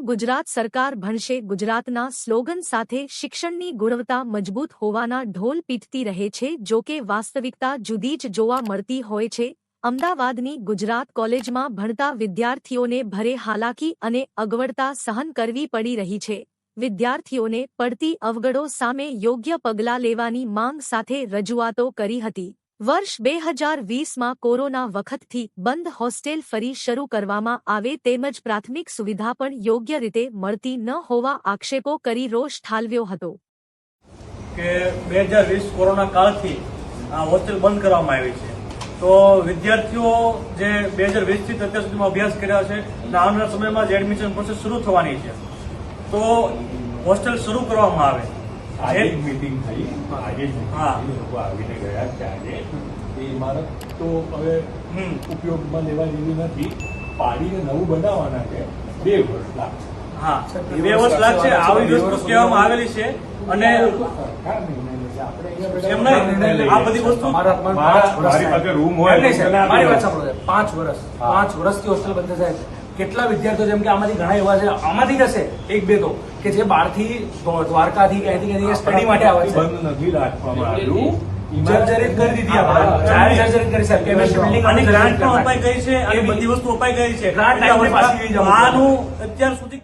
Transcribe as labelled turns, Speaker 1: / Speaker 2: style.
Speaker 1: ગુજરાત સરકાર ભણશે ગુજરાતના સ્લોગન સાથે શિક્ષણની ગુણવત્તા મજબૂત હોવાના ઢોલ પીટતી રહે છે, જો કે વાસ્તવિકતા જુદી જ જોવા મળતી હોય છે। અમદાવાદની ગુજરાત કોલેજમાં ભણતા વિદ્યાર્થીઓને ભારે હાલાકી અને અગવડતા સહન કરવી પડી રહી છે। વિદ્યાર્થીઓને પડતી અવગડો સામે યોગ્ય પગલાં લેવાની માંગ સાથે રજૂઆતો કરી હતી। વર્ષ 2020માં કોરોના વખતથી બંધ હોસ્ટેલ ફરી શરૂ કરવામાં આવે તેમજ પ્રાથમિક સુવિધા પણ યોગ્ય રીતે મળતી ન હોવા આક્ષેપો કરી રોષ ઠાલવ્યો હતો।
Speaker 2: કે 2020 કોરોના કાળથી આ હોસ્ટેલ બંધ કરવામાં આવી છે, તો વિદ્યાર્થીઓ જે 2020 થી અત્યાર સુધીમાં અભ્યાસ કર્યા છે અને આવનારા સમયમાં જે એડમિશન પ્રોસેસ શરૂ થવાની છે, તો હોસ્ટેલ શરૂ કરવામાં આવે।
Speaker 3: આજે જ મીટિંગ થઈ, આજે જ લોકો આવીને ગયા છે। આજે એ ઇમારત તો હવે ઉપયોગમાં લેવા જેવી નથી, પાડીને નવું બનાવવાના છે, 2 વર્ષ લાગશે।
Speaker 2: હા, 2 વર્ષ લાગશે, આવી વસ્તુ કહેવામાં આવેલી છે। અને આ બધી વસ્તુ
Speaker 3: મારી પાસે રૂમ હોય,
Speaker 4: મારી વાત સાંભળો, 5 વર્ષથી હોસ્ટેલ બંધ થાય છે। કેટલા વિદ્યાર્થીઓ જેમ કે આમાંથી ઘણા એવા છે, આમાંથી જ હશે 1-2 તો કે જે બહારથી દ્વારકાથી ક્યાંથી સ્ટડી માટે આવે છે।
Speaker 3: બંધ નથી રાખવામાં આવ્યું,
Speaker 4: જર્જરિત કરી દીધી આપણે, જર્જરિત કરી સાહેબ, કેમેસ્ટ્રી બિલ્ડિંગ
Speaker 2: અને ગ્રાન્ટ પણ અપાઈ ગઈ છે અને બધી વસ્તુ અપાઈ ગઈ છે।
Speaker 4: ગ્રાન્ટ પાછી
Speaker 2: આનું અત્યાર સુધી